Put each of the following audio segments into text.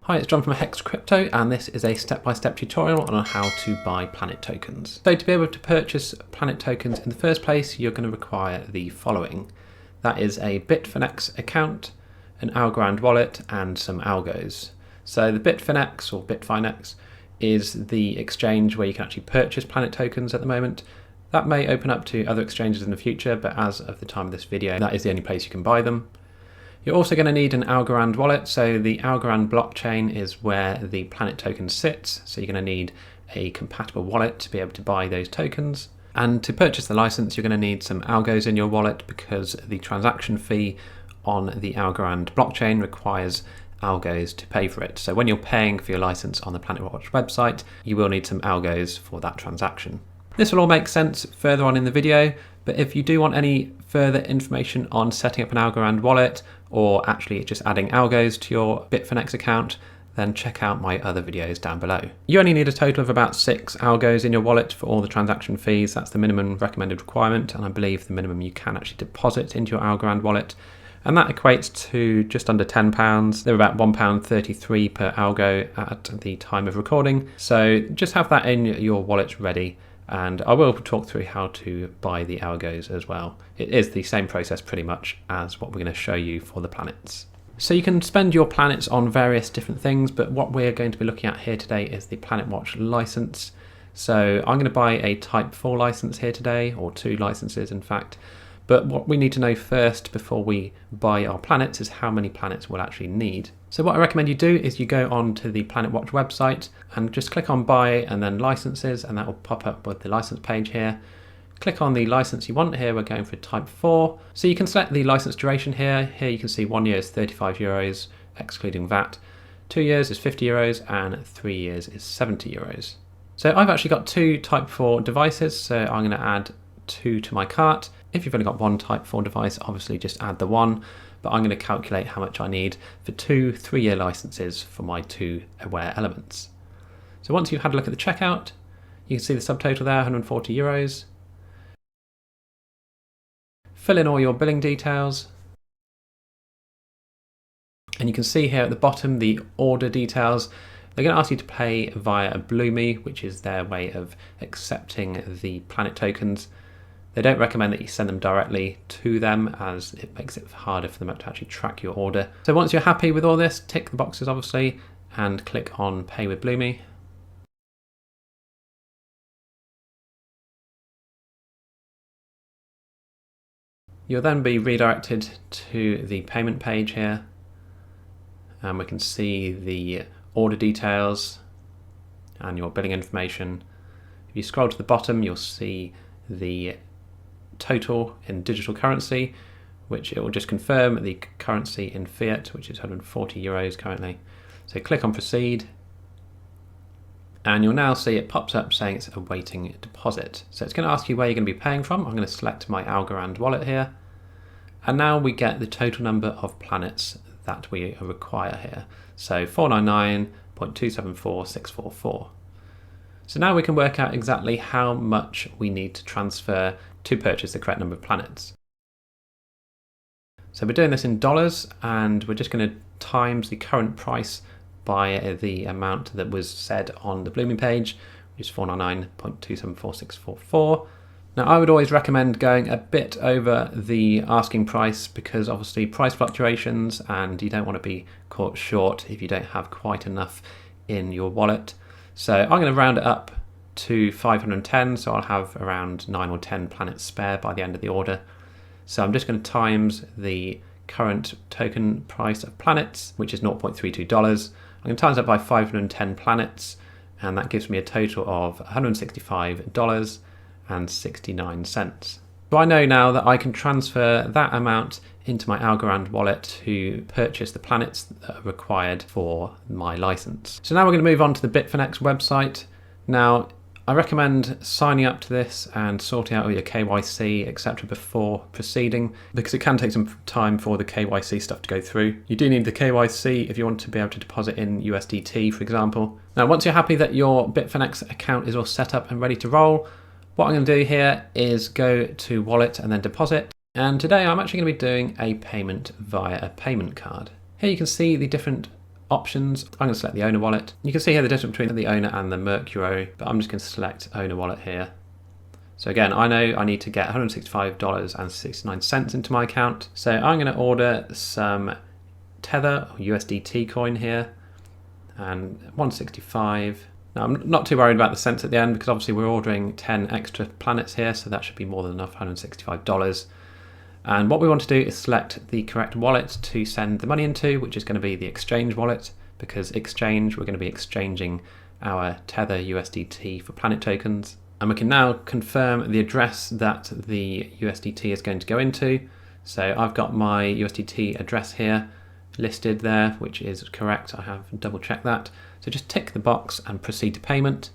Hi, it's John from Hex Crypto, and this is a step-by-step tutorial on how to buy Planet tokens. So to be able to purchase Planet tokens in the first place, you're going to require the following. That is a Bitfinex account, an Algorand Wallet, and some Algos. So the Bitfinex is the exchange where you can actually purchase Planet tokens at the moment. That may open up to other exchanges in the future, but as of the time of this video, that is the only place you can buy them. You're also going to need an Algorand wallet. So the Algorand blockchain is where the Planet token sits. So you're going to need a compatible wallet to be able to buy those tokens. And to purchase the license, you're going to need some Algos in your wallet because the transaction fee on the Algorand blockchain requires Algos to pay for it. So when you're paying for your license on the Planetwatch website, you will need some Algos for that transaction. This will all make sense further on in the video, but if you do want any further information on setting up an Algorand wallet or actually just adding Algos to your Bitfinex account, then check out my other videos down below. You only need a total of about 6 Algos in your wallet for all the transaction fees. That's the minimum recommended requirement, and I believe the minimum you can actually deposit into your Algorand wallet. And that equates to just under £10. They're about £1.33 per Algo at the time of recording. So just have that in your wallet ready. And I will talk through how to buy the Algos as well. It is the same process pretty much as what we're going to show you for the planets. So you can spend your planets on various different things, but what we're going to be looking at here today is the Planetwatch license. So I'm going to buy a Type 4 license here today, or 2 licenses in fact. But what we need to know first before we buy our planets is how many planets we'll actually need. So what I recommend you do is you go on to the Planetwatch website and just click on buy and then licenses, and that will pop up with the license page here. Click on the license you want. Here we're going for Type 4. So you can select the license duration here. Here you can see 1 year is €35 excluding VAT, 2 years is €50 and 3 years is €70. So I've actually got 2 Type 4 devices, so I'm going to add 2 to my cart. If you've only got 1 Type 4 device, obviously just add the 1, but I'm going to calculate how much I need for 2 3-year licenses for my 2 Awair Elements. So once you've had a look at the checkout, you can see the subtotal there, €140. Fill in all your billing details. And you can see here at the bottom the order details. They're going to ask you to pay via Bloomy, which is their way of accepting the Planet tokens. They don't recommend that you send them directly to them as it makes it harder for them to actually track your order. So once you're happy with all this, tick the boxes obviously and click on Pay with Bloomy. You'll then be redirected to the payment page here, and we can see the order details and your billing information. If you scroll to the bottom, you'll see the total in digital currency, which it will just confirm the currency in fiat, which is €140 currently. So click on proceed, and you'll now see it pops up saying it's awaiting deposit. So it's going to ask you where you're going to be paying from. I'm going to select my Algorand wallet here, and now we get the total number of planets that we require here. So 499.274644. So now we can work out exactly how much we need to transfer to purchase the correct number of planets. So we're doing this in dollars, and we're just going to times the current price by the amount that was said on the Blooming page, which is 499.274644. Now I would always recommend going a bit over the asking price because obviously price fluctuations, and you don't want to be caught short if you don't have quite enough in your wallet. So I'm going to round it up to 510, so I'll have around 9 or 10 planets spare by the end of the order. So I'm just going to times the current token price of planets, which is $0.32. I'm going to times that by 510 planets, and that gives me a total of $165.69. So I know now that I can transfer that amount into my Algorand wallet to purchase the planets that are required for my license. So now we're going to move on to the Bitfinex website. Now, I recommend signing up to this and sorting out all your KYC, etc. before proceeding, because it can take some time for the KYC stuff to go through. You do need the KYC if you want to be able to deposit in USDT, for example. Now, once you're happy that your Bitfinex account is all set up and ready to roll, what I'm going to do here is go to wallet and then deposit. And today I'm actually going to be doing a payment via a payment card. Here you can see the different options. I'm going to select the owner wallet. You can see here the difference between the owner and the Mercury, but I'm just going to select owner wallet here. So again, I know I need to get $165.69 into my account. So I'm going to order some Tether or USDT coin here, and 165. Now I'm not too worried about the cents at the end because obviously we're ordering 10 extra planets here, so that should be more than enough, $165. And what we want to do is select the correct wallet to send the money into, which is going to be the exchange wallet, because exchange, we're going to be exchanging our Tether USDT for planet tokens. And we can now confirm the address that the USDT is going to go into. So I've got my USDT address here listed there, which is correct. I have double checked that. So just tick the box and proceed to payment.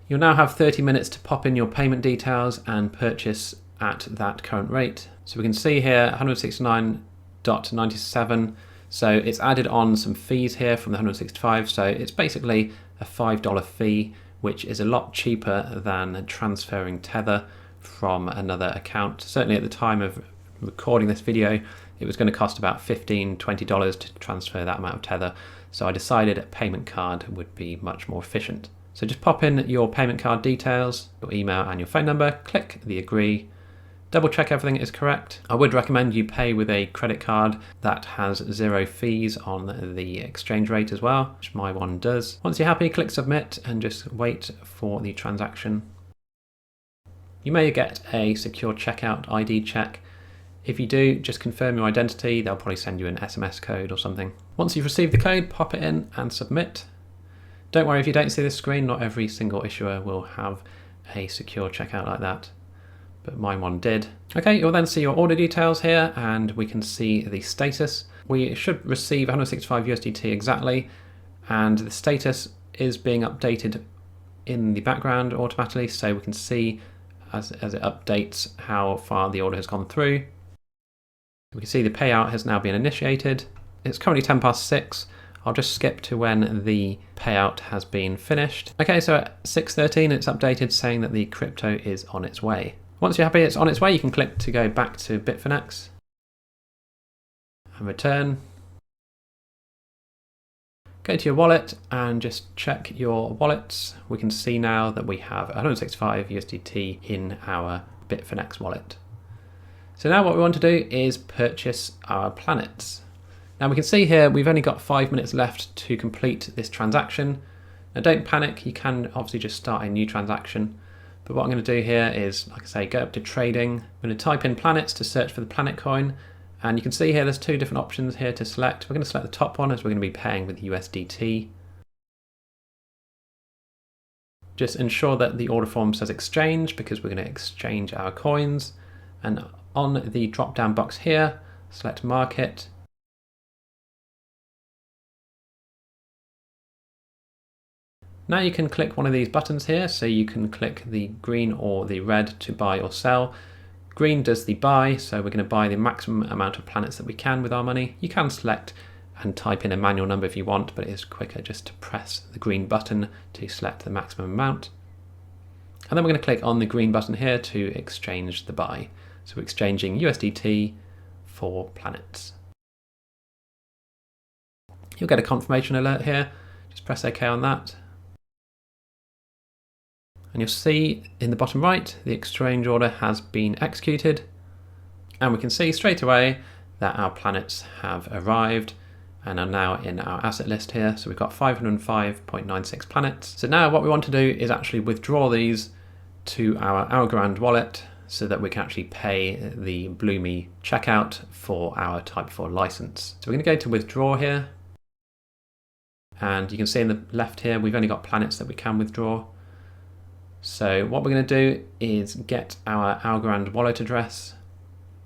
You'll now have 30 minutes to pop in your payment details and purchase at that current rate. So we can see here 169.97. So it's added on some fees here from the 165. So it's basically a $5 fee, which is a lot cheaper than transferring Tether from another account. Certainly at the time of recording this video, it was going to cost about $15, $20 to transfer that amount of Tether. So I decided a payment card would be much more efficient. So just pop in your payment card details, your email and your phone number, click the agree, double check everything is correct. I would recommend you pay with a credit card that has 0 fees on the exchange rate as well, which my one does. Once you're happy, click submit and just wait for the transaction. You may get a secure checkout ID check. If you do, just confirm your identity. They'll probably send you an SMS code or something. Once you've received the code, pop it in and submit. Don't worry if you don't see this screen, not every single issuer will have a secure checkout like that, but mine one did. Okay, you'll then see your order details here and we can see the status. We should receive 165 USDT exactly, and the status is being updated in the background automatically, so we can see as it updates how far the order has gone through. We can see the payout has now been initiated. It's currently 6:10. I'll just skip to when the payout has been finished. Okay, so at 6:13 it's updated saying that the crypto is on its way. Once you're happy it's on its way, you can click to go back to Bitfinex and return. Go to your wallet and just check your wallets. We can see now that we have 165 USDT in our Bitfinex wallet. So now what we want to do is purchase our planets. Now we can see here we've only got 5 minutes left to complete this transaction. Now don't panic, you can obviously just start a new transaction. But what I'm going to do here is, like I say, go up to trading. I'm going to type in planets to search for the planet coin. And you can see here there's 2 different options here to select. We're going to select the top one as we're going to be paying with USDT. Just ensure that the order form says exchange because we're going to exchange our coins. And on the drop down box here, select market. Now you can click one of these buttons here, so you can click the green or the red to buy or sell. Green does the buy, so we're going to buy the maximum amount of planets that we can with our money. You can select and type in a manual number if you want, but it is quicker just to press the green button to select the maximum amount. And then we're going to click on the green button here to exchange the buy. So we're exchanging USDT for planets. You'll get a confirmation alert here. Just press OK on that. And you'll see in the bottom right, the exchange order has been executed. And we can see straight away that our planets have arrived and are now in our asset list here. So we've got 505.96 planets. So now what we want to do is actually withdraw these to our Algorand wallet so that we can actually pay the Bloomy checkout for our Type 4 license. So we're going to go to withdraw here. And you can see in the left here, we've only got planets that we can withdraw. So what we're going to do is get our Algorand wallet address.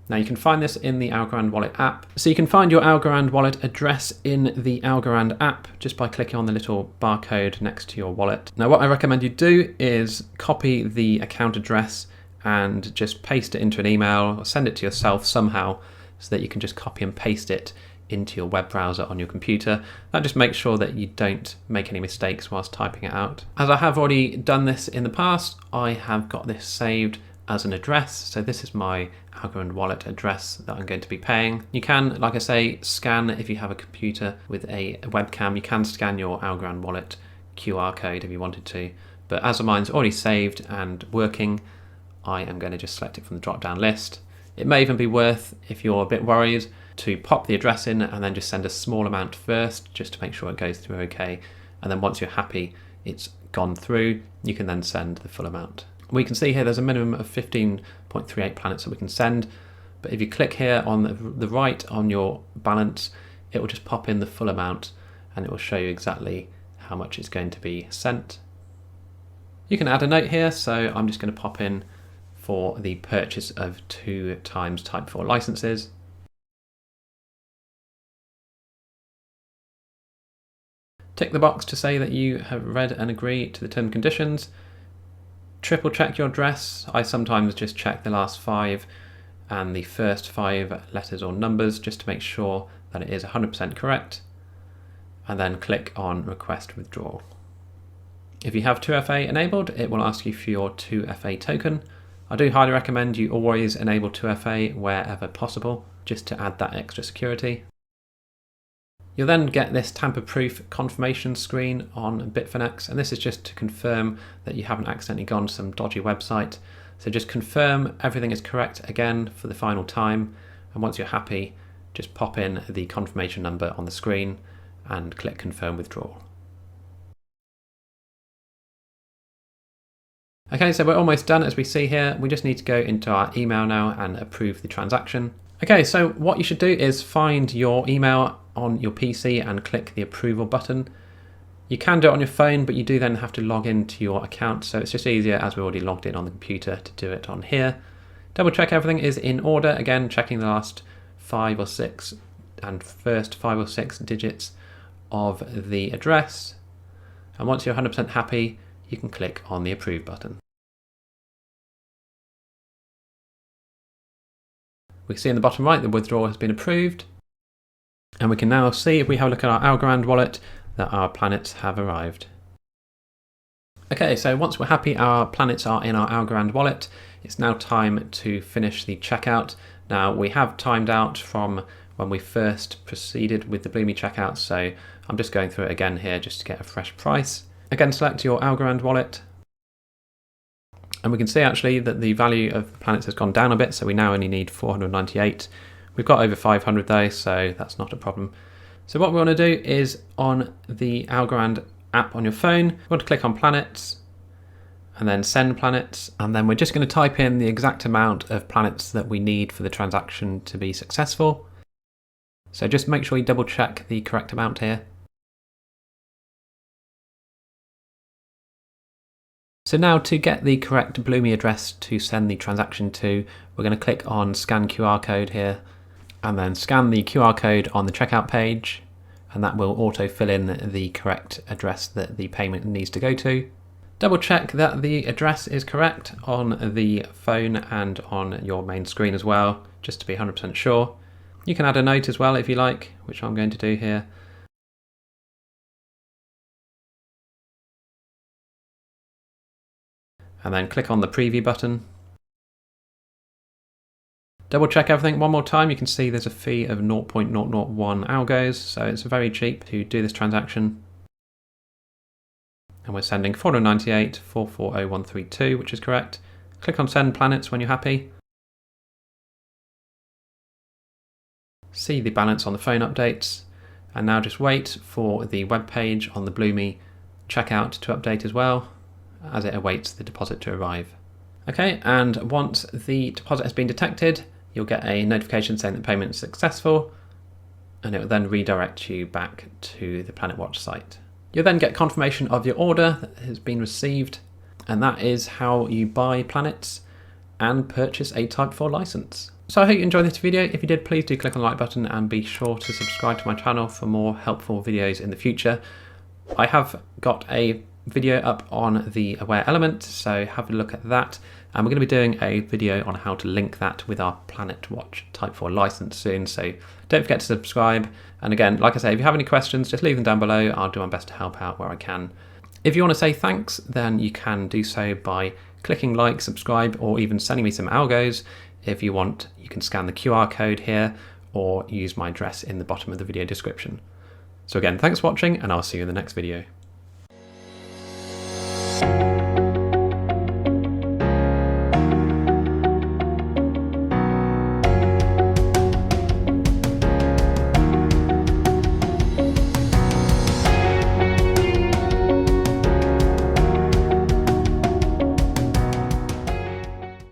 Now you can find this in the Algorand Wallet app. So you can find your Algorand Wallet address in the Algorand app just by clicking on the little barcode next to your wallet. Now what I recommend you do is copy the account address and just paste it into an email or send it to yourself somehow so that you can just copy and paste it into your web browser on your computer. That just makes sure that you don't make any mistakes whilst typing it out. As I have already done this in the past, I have got this saved as an address. So this is my Algorand Wallet address that I'm going to be paying. You can, like I say, scan if you have a computer with a webcam. You can scan your Algorand Wallet QR code if you wanted to. But as mine's already saved and working, I am going to just select it from the drop-down list. It may even be worth, if you're a bit worried, to pop the address in and then just send a small amount first, just to make sure it goes through okay. And then once you're happy it's gone through, you can then send the full amount. We can see here there's a minimum of 15.38 planets that we can send, but if you click here on the right on your balance, it will just pop in the full amount and it will show you exactly how much is going to be sent. You can add a note here, so I'm just going to pop in for the purchase of 2 times Type 4 licenses. Tick the box to say that you have read and agree to the terms and conditions. Triple check your address. I sometimes just check the last 5 and the first 5 letters or numbers just to make sure that it is 100% correct, and then click on request withdrawal. If you have 2FA enabled, it will ask you for your 2FA token. I do highly recommend you always enable 2FA wherever possible, just to add that extra security. You'll then get this tamper-proof confirmation screen on Bitfinex, and this is just to confirm that you haven't accidentally gone to some dodgy website. So just confirm everything is correct again for the final time, and once you're happy, just pop in the confirmation number on the screen and click confirm withdrawal. Okay, so we're almost done. As we see here, we just need to go into our email now and approve the transaction. Okay, so what you should do is find your email on your PC and click the approval button. You can do it on your phone, but you do then have to log into your account, so it's just easier, as we're already logged in on the computer, to do it on here. Double check everything is in order, again checking the last 5 or 6 and first 5 or 6 digits of the address, and once you're 100% happy, you can click on the approve button. We can see in the bottom right the withdrawal has been approved, and we can now see, if we have a look at our Algorand wallet, that our planets have arrived. Okay, so once we're happy our planets are in our Algorand wallet, it's now time to finish the checkout. Now we have timed out from when we first proceeded with the Bloomy checkout, so I'm just going through it again here just to get a fresh price. Again, select your Algorand wallet, and we can see actually that the value of the planets has gone down a bit, so we now only need 498. We've got over 500 though, so that's not a problem. So what we want to do is, on the Algorand app on your phone, we want to click on planets and then send planets, and then we're just going to type in the exact amount of planets that we need for the transaction to be successful. So just make sure you double check the correct amount here. So now, to get the correct Bloomy address to send the transaction to, we're going to click on scan QR code here and then scan the QR code on the checkout page, and that will auto fill in the correct address that the payment needs to go to. Double check that the address is correct on the phone and on your main screen as well, just to be 100% sure. You can add a note as well if you like, which I'm going to do here. And then click on the preview button. Double check everything one more time. You can see there's a fee of 0.001 Algos, so it's very cheap to do this transaction. And we're sending 498 440132, which is correct. Click on send planets when you're happy. See the balance on the phone updates, and now just wait for the web page on the Bloomy checkout to update as well, as it awaits the deposit to arrive. Okay, and once the deposit has been detected, you'll get a notification saying that payment is successful, and it will then redirect you back to the Planetwatch site. You'll then get confirmation of your order that has been received, and that is how you buy planets and purchase a Type 4 license. So I hope you enjoyed this video. If you did, please do click on the like button and be sure to subscribe to my channel for more helpful videos in the future. I have got a video up on the Awair Element, so have a look at that, and we're going to be doing a video on how to link that with our Planetwatch Type 4 license soon, so don't forget to subscribe. And again, like I say, if you have any questions, just leave them down below. I'll do my best to help out where I can. If you want to say thanks, then you can do so by clicking like, subscribe, or even sending me some algos. If you want, you can scan the QR code here or use my address in the bottom of the video description. So again, thanks for watching, and I'll see you in the next video.